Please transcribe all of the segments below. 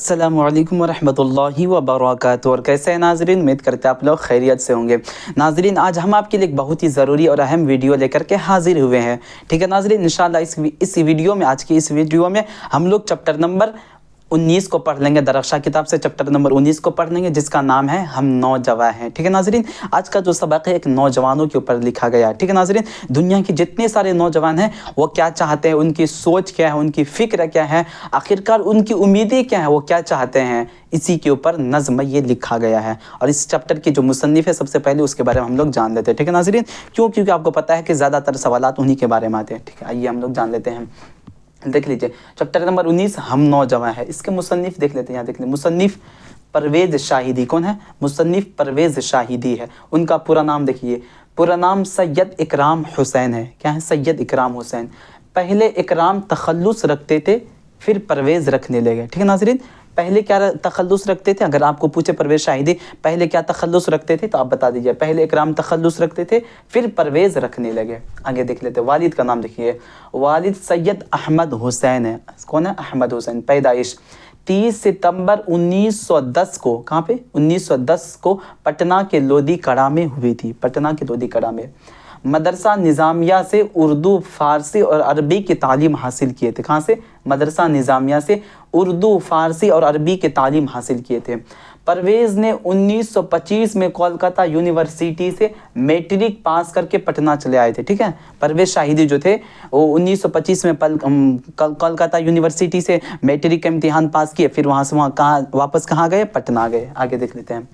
अस्सलामु अलैकुम वरहमतुल्लाहि वबरकातुहू। और कैसे हैं नाज़रीन, उम्मीद करते हैं आप लोग खैरियत से होंगे। नाज़रीन, आज हम आपके लिए एक बहुत ही ज़रूरी और अहम वीडियो लेकर के हाजिर हुए हैं। ठीक है नाज़रीन, इंशाअल्लाह इस वीडियो में, आज की इस वीडियो में हम लोग चैप्टर नंबर 19 को पढ़ लेंगे। दरख्शा किताब से चैप्टर नंबर 19 को पढ़ लेंगे, जिसका नाम है हम नौजवान हैं। ठीक है नाज़रीन, आज का जो सबक है एक नौजवानों के ऊपर लिखा गया है। ठीक है नाज़रीन, दुनिया के जितने सारे नौजवान हैं वो क्या चाहते हैं, उनकी सोच क्या है, उनकी फ़िक्र क्या है, आखिरकार उनकी उम्मीदें क्या हैं, वो क्या चाहते हैं, इसी के ऊपर नज़्म ये लिखा गया है। और इस चैप्टर की जो मुसन्निफ़ है, सबसे पहले उसके बारे में हम लोग जान लेते हैं। ठीक है नाज़रीन, क्योंकि आपको पता है कि ज़्यादातर सवालात उन्हीं के बारे में आते हैं। ठीक है, आइए हम लोग जान लेते हैं। देख लीजिए चैप्टर नंबर 19 हम नौजवान है। इसके मुसन्निफ़ देख लेते हैं। यहाँ देख लीजिए, मुसन्निफ़ परवेज़ शाहिदी। कौन है? मुसन्निफ़ परवेज़ शाहिदी है। उनका पूरा नाम देखिए, पूरा नाम सैयद इकराम हुसैन है। क्या है? सैयद इकराम हुसैन। पहले इकराम तखल्लुस रखते थे, फिर परवेज़ रखने लगे। ठीक है नाज़रीन, पहले क्या तखल्लुस रखते थे? अगर आपको पूछे परवेज़ शाहिदी पहले क्या तखल्लुस रखते थे, तो आप बता दीजिए। पहले इकराम तखल्लुस रखते थे, फिर परवेज़ रखने लगे। आगे देख लेते हैं। वालिद का नाम देखिए, वालिद सैयद अहमद हुसैन है। कौन है? अहमद हुसैन। पैदाइश 30 सितंबर 1910 को, कहाँ पे? 1910 को पटना के लोधी कड़ा में हुई थी। पटना के लोधी कड़ा में। मदरसा निज़ामिया से उर्दू, फ़ारसी और अरबी की तालीम हासिल किए थे। कहाँ से? मदरसा निज़ामिया से उर्दू, फ़ारसी और अरबी की तालीम हासिल किए थे। परवेज़ ने 1925 में कोलकाता यूनिवर्सिटी से मैट्रिक पास करके पटना चले आए थे। ठीक है, परवेज़ शाहिदी जो थे वो 1925 में कोलकाता यूनिवर्सिटी से मैट्रिक का इम्तिहान पास किए, फिर वहाँ से वापस कहाँ गए? पटना गए। आगे देख लेते हैं।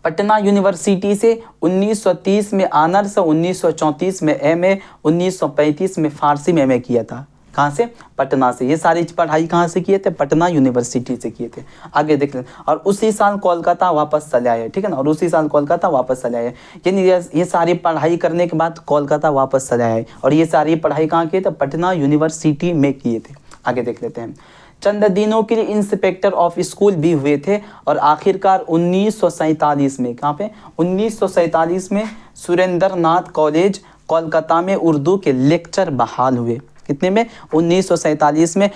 पटना यूनिवर्सिटी से 1930 में ऑनर्स, 1934 में एमए, 1935 में फ़ारसी में एमए किया था। कहाँ से? पटना से। ये सारी पढ़ाई कहाँ से किए थे? पटना यूनिवर्सिटी से किए थे। आगे देख लें। और उसी साल कोलकाता वापस चले आए। ठीक है ना, और उसी साल कोलकाता वापस चले आए। यानी ये सारी पढ़ाई करने के बाद कोलकाता वापस चले आए, और ये सारी पढ़ाई कहाँ किए थे? पटना यूनिवर्सिटी में किए थे। आगे देख लेते हैं। चंद दिनों के लिए इंस्पेक्टर ऑफ स्कूल भी हुए थे, और आखिरकार 1947 में, कहाँ पे? 1947 में सुरेंद्र नाथ कॉलेज कोलकाता में उर्दू के लेक्चर बहाल हुए। कितने में? 1947 में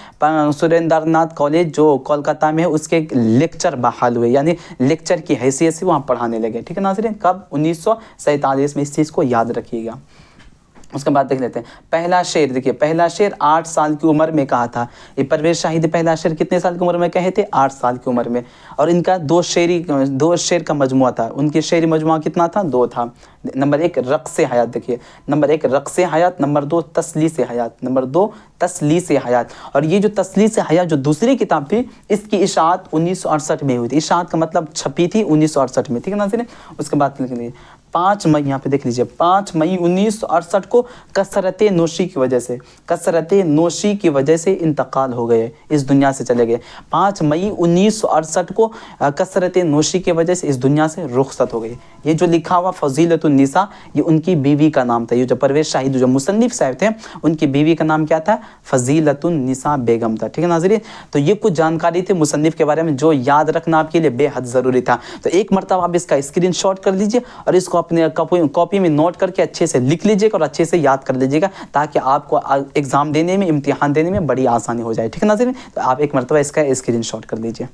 सुरेंद्र नाथ कॉलेज जो कोलकाता में है उसके लेक्चर बहाल हुए, यानी लेक्चर की हैसियत से वहाँ पढ़ाने लगे। ठीक है नाज़रीन, कब? 1947 में। इस चीज़ को याद रखिएगा। उसके बाद देख लेते हैं। पहला शेर देखिए, पहला शेर 8 साल की उम्र में कहा था। ये परवेज़ शाहिदी पहला शेर कितने साल की उम्र में कहे थे? 8 साल की उम्र में। और इनका दो शेर का मजमुआ था। उनके शेरी मजमुआ कितना था? 2 था। नंबर 1 रक़्स-ए हयात देखिए, नंबर 1 रक़्स-ए हयात, नंबर 2 तसलीस-ए हयात, नंबर 2 तसलीस-ए हयात। और ये जो तसलीस-ए हयात जो दूसरी किताब थी, इसकी इशाअत 1968 में हुई थी। इशाअत का मतलब छपी थी 1968 में। ठीक है नाज़रीन, उसके बाद लिख लीजिए 5 मई, यहाँ पे देख लीजिए 5 मई 1968 को कसरत नोशी की वजह से इंतकाल हो गए, इस दुनिया से चले गए। 5 मई 1968 को कसरत नोशी की वजह से इस दुनिया से रुखसत हो गई। ये जो लिखा हुआ फ़ज़ीलतुन निसा, ये उनकी बीवी का नाम था। ये जो परवेज़ शाहिदी जो मुसन्निफ़ साहब थे, उनकी बीवी का नाम क्या था? फ़ज़ीलतुन निसा बेगम था। ठीक है नाज़रीन, तो ये कुछ जानकारी थी मुसन्निफ़ के बारे में जो याद रखना आपके लिए बेहद ज़रूरी था। तो एक मरतबा आप इसका स्क्रीनशॉट कर लीजिए और इसको अपने कॉपी में नोट करके अच्छे से लिख लीजिएगा और अच्छे से याद कर लीजिएगा, ताकि आपको एग्ज़ाम देने में, इम्तिहान देने में बड़ी आसानी हो जाए। ठीक है नाज़रीन, तो आप एक मरतबा इसका स्क्रीनशॉट कर लीजिए।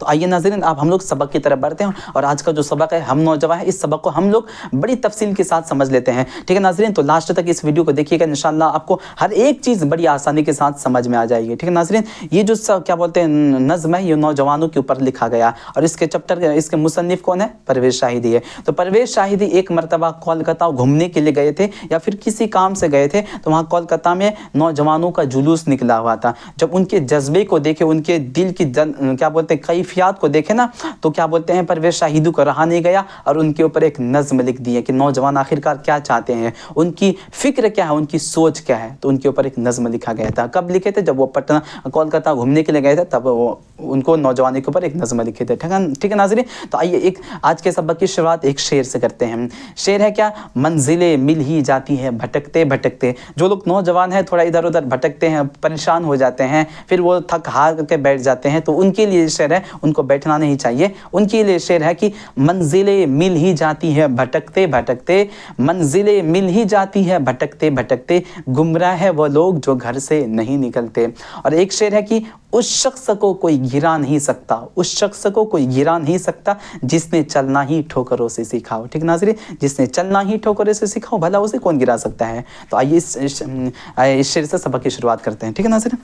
तो आइए नाज़रीन, आप हम लोग सबक की तरफ बढ़ते हैं, और आज का जो सबक है हम नौजवान है, इस सबक को हम लोग बड़ी तफसील के साथ समझ लेते हैं। ठीक है नाज़रीन, तो लास्ट तक इस वीडियो को देखिएगा, इंशाअल्लाह आपको हर एक चीज़ बड़ी आसानी के साथ समझ में आ जाएगी। ठीक है नाज़रीन, ये जो क्या बोलते हैं नज़्म है, ये नौजवानों के ऊपर लिखा गया, और इसके चैप्टर इसके मुसन्निफ़ कौन है? परवेज़ शाहिदी है। तो परवेज़ शाहिदी एक मरतबा कोलकाता घूमने के लिए गए थे, या फिर किसी काम से गए थे, तो वहाँ कोलकाता में नौजवानों का जुलूस निकला हुआ था। जब उनके जज्बे को देखे, उनके दिल की क्या बोलते हैं कैफियत को देखे ना, तो क्या बोलते हैं परवेज़ शाहिदी को रहा नहीं गया, और उनके ऊपर एक नज़्म लिख दी है कि नौजवान आखिरकार क्या चाहते हैं, उनकी फ़िक्र क्या है, उनकी सोच क्या है। तो उनके ऊपर एक नज़्म लिखा गया था। कब लिखे थे? जब वो पटना कोलकाता घूमने के लिए गए थे, तब वो उनको नौजवानी के ऊपर एक नज़्म लिखे थे। ठीक है नाज़रीन। तो आइए एक आज के सबक की शुरुआत एक शेर से करते हैं। शेर है क्या, मंजिलें मिल ही जाती हैं भटकते भटकते। जो लोग नौजवान हैं थोड़ा इधर उधर भटकते हैं, परेशान हो जाते हैं, फिर वो थक हार करके बैठ जाते हैं, तो उनके लिए शेर है, उनको बैठना नहीं चाहिए। उनके लिए शेर है कि मंजिलें मिल ही जाती है भटकते भटकते, मंजिलें मिल ही जाती है भटकते भटकते, गुमराह है वो लोग जो घर से नहीं निकलते। और एक शेर है कि उस शख्स को कोई गिरा नहीं सकता, उस शख्स को कोई गिरा नहीं सकता जिसने चलना ही ठोकरों से सीखा हो। ठीक नाज़रीन, जिसने चलना ही ठोकरों से सीखा हो, भला उसे कौन गिरा सकता है। तो आइए इस शेर से सबक की शुरुआत करते हैं। ठीक है नाज़रीन।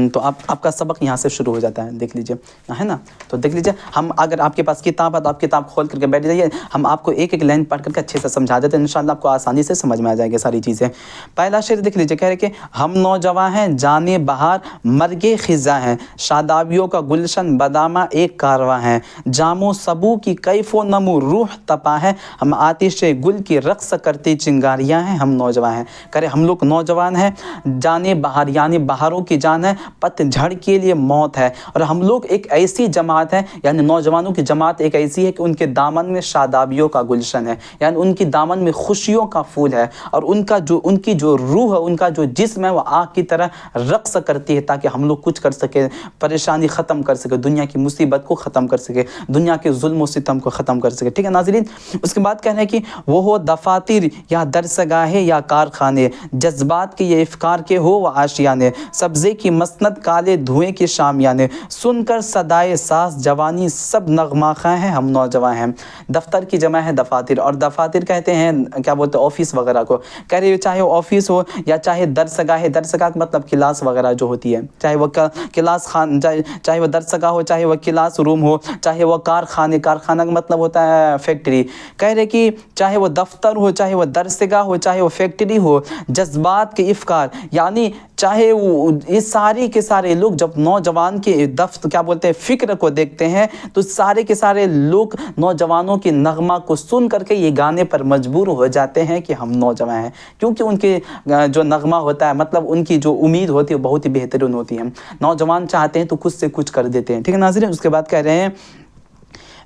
तो आपका सबक यहाँ से शुरू हो जाता है, देख लीजिए, है ना। तो देख लीजिए, हम अगर आपके पास किताब है तो आप किताब खोल करके बैठ जाइए, हम आपको एक एक लाइन पढ़ करके अच्छे से समझा देते हैं, इंशाल्लाह आपको आसानी से समझ में आ जाएगी सारी चीज़ें। पहला शेर देख लीजिए, कह रहे कि हम नौजवान हैं जाने बहार मर्गे खिज़ा हैं, शादाबियों का गुलशन बदामा एक कारवां है, जामो सबू की कैफो नमू रूह तपा है, हम आतिश गुल की रक्स करती चिंगारियाँ हैं, हम नौजवान हैं। करे हम लोग नौजवान हैं, जाने बहार यानी बहारों की जान है, पतझड़ के लिए मौत है। और हम लोग एक ऐसी जमात है, यानी नौजवानों की जमात एक ऐसी है कि उनके दामन में शादाबियों का गुलशन है, यानी उनकी दामन में खुशियों का फूल है, और उनकी जो रूह है, उनका जो जिस्म है, वो आग की तरह रक्स करती है, ताकि हम लोग कुछ कर सके, परेशानी ख़त्म कर सके, दुनिया की मुसीबत को ख़त्म कर सके, दुनिया के जुल्म व सितम को ख़त्म कर सके। ठीक है नाज़रीन। उसके बाद कहना है कि वो हो दफातिर या दरसगाहे या कारखाने, जज्बात के ये इफ़कार के हो व आशियाने, सब्ज़े की मसनद काले धुएं के शामियाने, सुनकर सदाए सास जवानी सब नगमा खां हैं, हम नौजवान हैं। दफ्तर की जमा है दफातिर, और दफातिर कहते हैं क्या बोलते हैं, ऑफिस वगैरह को। कह रहे चाहे ऑफिस हो या चाहे दरसगाह है, दरसगाह का मतलब क्लास वगैरह जो होती है, चाहे वह क्लास खान, चाहे वह दरसगाह हो, चाहे वह क्लास रूम हो, चाहे वह कारखाने, कारखाना का मतलब होता है फैक्ट्री। कह रहे कि चाहे वह दफ्तर हो, चाहे वह दरसगाह हो, चाहे वह फैक्ट्री हो, जज्बात के इफ़कार, यानी चाहे ये सारे के सारे लोग जब नौजवान के क्या बोलते हैं फ़िक्र को देखते हैं, तो सारे के सारे लोग नौजवानों की नगमा को सुन करके ये गाने पर मजबूर हो जाते हैं कि हम नौजवान हैं, क्योंकि उनके जो नगमा होता है, मतलब उनकी जो उम्मीद होती है बहुत ही बेहतरीन होती है। नौजवान चाहते हैं तो खुद से कुछ कर देते हैं। ठीक है नाज़रीन। उसके बाद कह रहे हैं,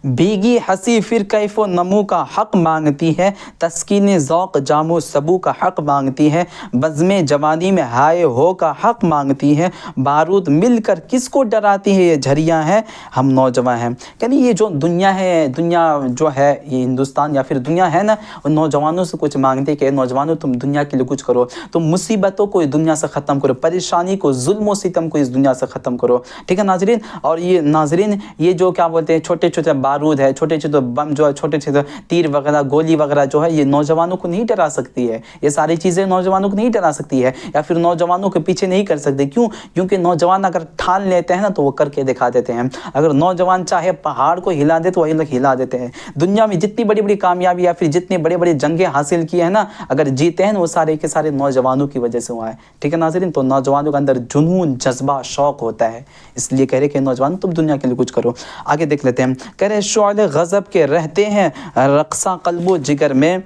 भीगी हंसी फिर कैफो नमू का हक़ मांगती है, तस्कीन ज़ौक़ जामो सबू का हक़ मांगती है, बज़्मे जवानी में हाय हो का हक़ मांगती है, बारूद मिलकर किसको डराती है ये झरियाँ हैं, हम नौजवान हैं। यानी ये जो दुनिया है, दुनिया जो है, ये हिंदुस्तान या फिर दुनिया है ना, वो नौजवानों से कुछ मांगती है कि नौजवानों तुम दुनिया के लिए कुछ करो, तुम मुसीबतों को इस दुनिया से ख़त्म करो, परेशानी को, जुल्म व सितम को इस दुनिया से ख़त्म करो। ठीक है नाज़रीन। और ये नाज़रीन, ये जो क्या बोलते हैं छोटे छोटे बारूद है, छोटे छोटे बम जो है, छोटे छोटे तीर वगैरह, गोली वगैरह जो है, ये नौजवानों को नहीं डरा सकती है। ये सारी चीज़ें नौजवानों को नहीं डरा सकती है, या फिर नौजवानों के पीछे नहीं कर सकते। क्यों? क्योंकि नौजवान अगर ठान लेते हैं ना तो वो करके दिखा देते हैं। अगर नौजवान चाहे पहाड़ को हिला दे तो वही लोग हिला देते हैं। दुनिया में जितनी बड़ी बड़ी कामयाबी या फिर जितनी बड़ी बड़ी जंगें हासिल की है ना, अगर जीते हैं वो सारे के सारे नौजवानों की वजह से हुआ है। ठीक है नाज़रीन। तो नौजवानों के अंदर जुनून, जज्बा, शौक़ होता है, इसलिए कह रहे कि नौजवान तुम दुनिया के लिए कुछ करो। आगे देख लेते हैं। कह रहे शौले गज़ब के रहते हैं रक़्सा क़ल्बो जिगर में,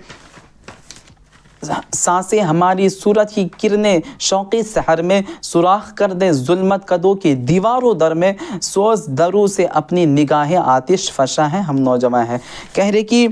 सांसें हमारी सूरत की किरणें शौक़ी सहर में, सुराख कर दे जुल्मत कदों की दीवारों दर में, सोज दरू से अपनी निगाहें आतिश फशा हैं, हम नौजवान हैं। कह रहे कि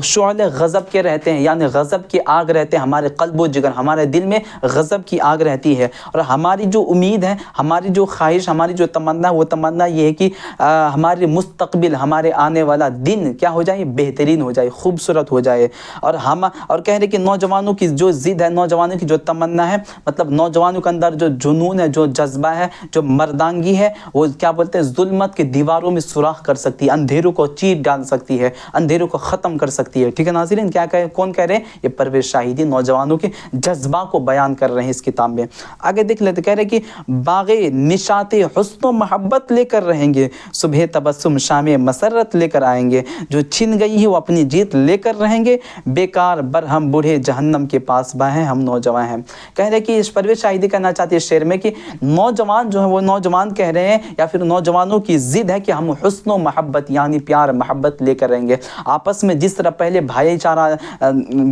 शौले गज़ब के रहते हैं, यानी गज़ब की आग रहते हैं हमारे क़ल्ब व जिगर, हमारे दिल में गज़ब की आग रहती है। और हमारी जो उम्मीद है, हमारी जो ख्वाहिश, हमारी जो तमन्ना, वो तमन्ना ये है कि हमारे मुस्तक़बिल, हमारे आने वाला दिन क्या हो जाए, बेहतरीन हो जाए, खूबसूरत हो जाए। और कह रहे कि नौजवानों की जो ज़िद है, नौजवानों की जो तमन्ना है, मतलब नौजवानों के अंदर जो जुनून है, जो जज्बा है, जो मर्दांगी है, वो क्या बोलते हैं जुल्मत की दीवारों में सुराख कर सकती है, अंधेरों को चीर डाल सकती है, अंधेरों को ख़त्म कर सकती है। ठीक है नाज़रीन। क्या कहे, कौन कह रहे हैं? ये परवेज़ शाहिदी नौजवानों के जज्बा को बयान कर रहे हैं इस किताब में। आगे देख लेते, कह रहे कि बाग़े निशाते हुस्न मोहब्बत लेकर रहेंगे, सुबह तबस्सुम शाम मसरत लेकर आएंगे, जो छिन गई है वो अपनी जीत लेकर रहेंगे, बेकार बरहम बूढ़े जहन्नम जहन्नम के पास हैं, हम नौजवान हैं। कह रहे कि परवेज़ शाहिदी कहना चाहती है शेर में कि नौजवान जो है वो नौजवान कह रहे हैं या फिर नौजवानों की ज़िद है कि हम हुस्न व मोहब्बत यानी प्यार मोहब्बत लेकर रहेंगे आपस में। जिस तरह पहले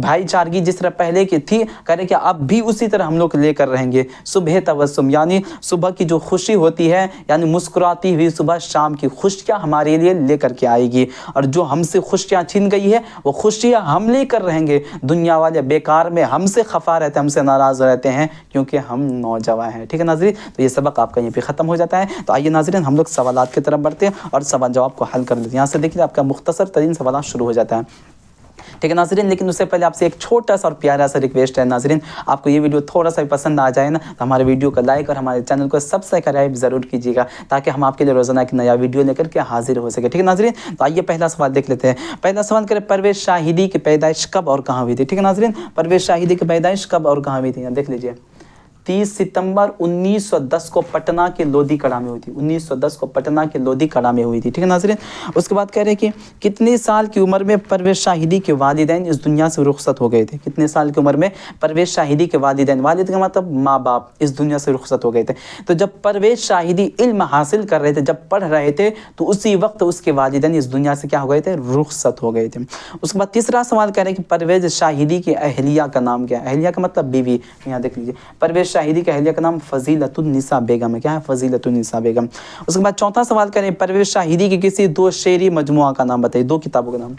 भाईचारगी जिस तरह पहले की थी, कह रहे कि अब भी उसी तरह हम लोग लेकर रहेंगे। सुबह तबस्सुम यानी सुबह की जो खुशी होती है, यानी मुस्कुराती हुई सुबह शाम की खुशियाँ हमारे लिए लेकर के आएगी, और जो हमसे खुशियाँ छीन गई है वो खुशियाँ हम लेकर रहेंगे। दुनिया वाले बेकार में हमसे खफा रहते हैं, हमसे नाराज़ रहते हैं क्योंकि हम नौजवान हैं। ठीक है नाज़रीन, तो ये सबक आपका यहीं पे ख़त्म हो जाता है। तो आइए नाज़रीन हम लोग सवालात की तरफ बढ़ते हैं और सवाल जवाब को हल कर लेते हैं। यहाँ से देखिए आपका मुख्तसर तरीन सवाल शुरू हो जाता है। ठीक है नाज़रीन, लेकिन उससे पहले आपसे एक छोटा सा और प्यारा सा रिक्वेस्ट है नाज़रीन, आपको ये वीडियो थोड़ा सा भी पसंद आ जाए ना तो हमारे वीडियो को लाइक और हमारे चैनल को सब्सक्राइब ज़रूर कीजिएगा, ताकि हम आपके लिए रोज़ाना एक नया वीडियो लेकर के हाजिर हो सके। ठीक है नाज़रीन, तो आइए पहला सवाल देख लेते हैं। पहला सवाल करें, परवेज़ शाहिदी की पैदाइश कब और कहाँ हुई थी? ठीक है नाज़रीन, परवेज़ शाहिदी की पैदाइश कब और कहाँ हुई थी? देख लीजिए, 30 सितंबर 1910 को पटना के लोधी कला में हुई थी। 1910 को पटना के लोधी कला में हुई थी। ठीक है नाज़रीन, उसके बाद कह रहे हैं कि कितने साल की उम्र में परवेज़ शाहिदी के वालिदैन इस दुनिया से रुखसत हो गए थे? कितने साल की उम्र में परवेज़ शाहिदी के वालिदैन, वालिद का मतलब माँ बाप, इस दुनिया से रुखसत हो गए थे? तो जब परवेज़ शाहिदी इल्म हासिल कर रहे थे, जब पढ़ रहे थे, तो उसी वक्त उसके वालिदैन इस दुनिया से क्या हो गए थे? रुखसत हो गए थे। उसके बाद तीसरा सवाल कह रहे हैं कि परवेज़ शाहिदी की अहलिया का नाम क्या है? अहलिया का मतलब बीवी। यहाँ देख लीजिए, परवेज़ शाहिदी के अहलिया का नाम फजीलतुन्निसा बेगम है। क्या है? फजीलतुन्निसा बेगम। उसके बाद चौथा सवाल करें, परवेज़ शाहिदी के किसी 2 शेरी मजमुआ का नाम बताइए, 2 किताबों का नाम।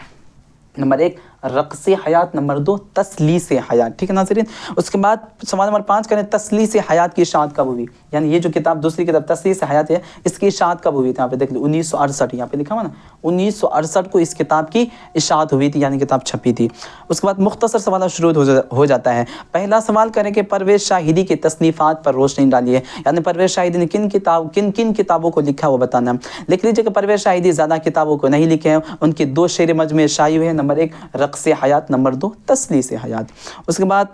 नंबर 1 रक़्स हयात, नंबर 2 तसलीस हयात। ठीक है नाज़रीन, उसके बाद सवाल नंबर 5 करें, तसलीस हयात की इशाअत कब हुई? यानी ये जो किताब दूसरी किताब तसलीस हयात है, इसकी इशाअत कब हुई थी? यहाँ पे देख लो 1968, यहाँ पे लिखा हुआ ना 1968 को इस किताब की इशाअत हुई थी, यानी किताब छपी थी। उसके बाद मुख्तसर सवाल शुरू हो जाता है। पहला सवाल करें कि परवेज़ शाहिदी के तसनीफ़ात पर रोशनी डालिए, यानी परवेज़ शाहिदी ने किन किताबों को लिखा वो बताना। लिख लीजिए कि परवेज़ शाहिदी ज़्यादा किताबों को नहीं लिखे हैं, उनके 2 शेर मजमे शाये हुए हैं। नंबर 1 रक़्स हयात, नंबर 2 तसलीस हयात। उसके बाद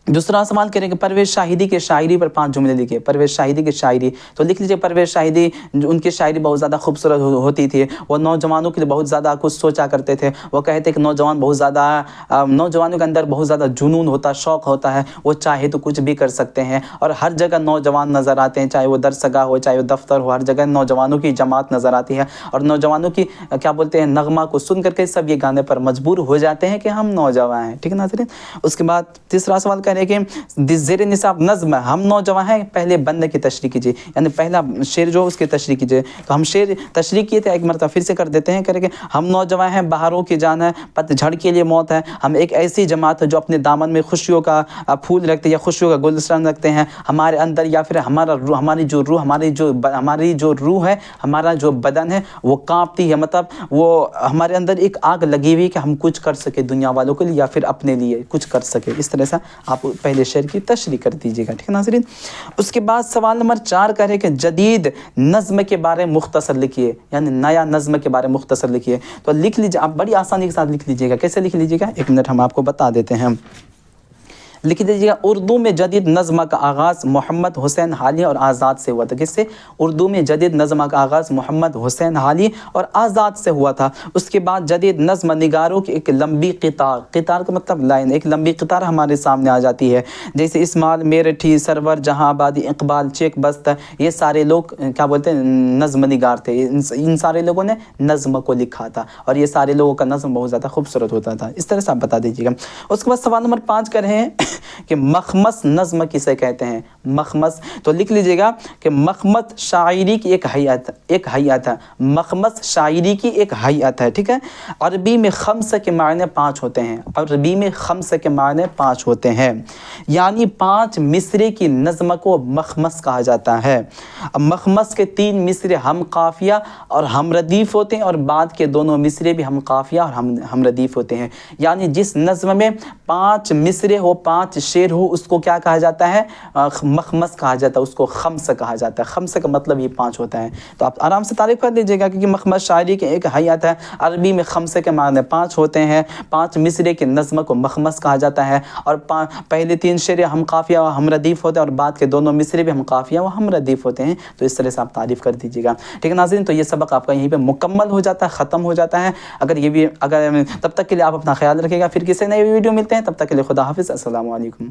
दूसरा सवाल करें कि परवेज़ शाहिदी के शायरी पर 5 जुमले लिखिए। परवेज़ शाहिदी की शायरी, तो लिख लीजिए परवेज़ शाहिदी उनकी शायरी बहुत ज़्यादा खूबसूरत होती थी। वो नौजवानों के लिए बहुत ज़्यादा कुछ सोचा करते थे। वो कहते कि नौजवान बहुत ज़्यादा नौजवानों के अंदर बहुत ज़्यादा जुनून होता, शौक़ होता है, वो चाहे तो कुछ भी कर सकते हैं, और हर जगह नौजवान नज़र आते हैं, चाहे वो दरसगाह हो, चाहे वो दफ्तर हो, हर जगह नौजवानों की जमात नज़र आती है, और नौजवानों की क्या बोलते हैं नगमा को सुन करके सब ये गाने पर मजबूर हो जाते हैं कि हम नौजवान हैं। ठीक है नाज़रीन, उसके बाद तीसरा सवाल करें कि ज़ेर निसाब नज़्म हम नौजवान हैं, पहले बंद की तशरीह कीजिए, यानी पहला शेर जो उसकी तशरीह कीजिए। तो हम शेर तशरीह किए थे, एक मरतबा फिर से कर देते हैं, करेंगे हम नौजवान हैं, बहारों की जान है, पतझड़ के लिए मौत है, हम एक ऐसी जमात है जो अपने दामन में खुशियों का फूल रखते हैं या खुशियों का गुलशन रखते हैं। हमारे अंदर या फिर हमारी जो रूह है, हमारा जो बदन है वो कांपती है, मतलब वो हमारे अंदर एक आग लगी हुई कि हम कुछ कर सके दुनिया वालों के लिए या फिर अपने लिए कुछ कर सके। इस तरह से आप पहले शेर की तशरीह कर दीजिएगा। ठीक है नाज़रीन, उसके बाद सवाल नंबर 4 कह रहे कि जदीद नज़्म के बारे में मुख्तसर लिखिए, यानी नया नज़्म के बारे में मुख्तसर लिखिए। तो लिख लीजिए, आप बड़ी आसानी के साथ लिख लीजिएगा। कैसे लिख लीजिएगा, 1 मिनट हम आपको बता देते हैं। लिख दीजिएगा, उर्दू में जदीद नज़्म का आगाज़ मोहम्मद हुसैन हाली और आज़ाद से हुआ था। किससे? उर्दू में जदीद नज़्म का आगाज़ मोहम्मद हुसैन हाली और आज़ाद से हुआ था। उसके बाद जदीद नज़्म निगारों की एक लंबी क़ितार का मतलब लाइन, एक लंबी क़ितार हमारे सामने आ जाती है, जैसे इस्माइल मेरठी, सरवर जहाँ आबादी, इकबाल, चेक बस्त, ये सारे लोग क्या बोलते हैं नज़्म निगार थे। इन सारे लोगों ने नज़्म को लिखा था और ये सारे लोगों का नज़्म बहुत ज़्यादा खूबसूरत होता था। इस तरह से आप बता दीजिएगा। उसके बाद सवाल नंबर 5 कर रहे हैं कि मखमस नज़्म किसे कहते हैं? मखमस, तो लिख लीजिएगा कि मखमस शायरी की एक हैयत है। मखमस शायरी की एक हैयत है। ठीक है, अरबी में खम्स के मायने 5 होते हैं। अरबी में खम्स के मायने 5 होते हैं, यानी 5 मिसरे की नज़्म को मखमस कहा जाता है। अब मखमस के 3 मिसरे हम काफिया और हम रदीफ़ होते हैं, और बाद के दोनों मिसरे भी हम काफिया और हम रदीफ़ होते हैं। यानी जिस नज़्म में 5 मिसरे हो, 5 5 شعر ہو اس کو کیا کہا جاتا ہے؟ مخمس کہا جاتا ہے، اس کو خمس کہا جاتا ہے۔ خمس کا مطلب یہ 5 ہوتا ہے، تو آپ آرام سے تعریف کر لیجیے گا، کیونکہ مخمس شاعری کے ایک حیات ہے۔ عربی میں خمسے کے معنی 5 ہوتے ہیں، 5 مصرے کی نظم کو مخمس کہا جاتا ہے، اور پہلے 3 شعر ہم قافیہ و ہم ردیف ہوتے ہیں، اور بعد کے دونوں مصرے بھی ہم قافیہ و ہم ردیف ہوتے ہیں، تو اس طرح سے آپ تعریف کر دیجیے گا، ٹھیک ہے ناظرین۔ تو یہ سبق آپ کا یہیں پہ مکمل ہو جاتا ہے، ختم ہو جاتا ہے۔ اگر تب تک کے لیے آپ اپنا خیال رکھیے گا، پھر کسی نئی ویڈیو ملتے ہیں، تب تک کے لیے خدا حافظ، السلام علیکم۔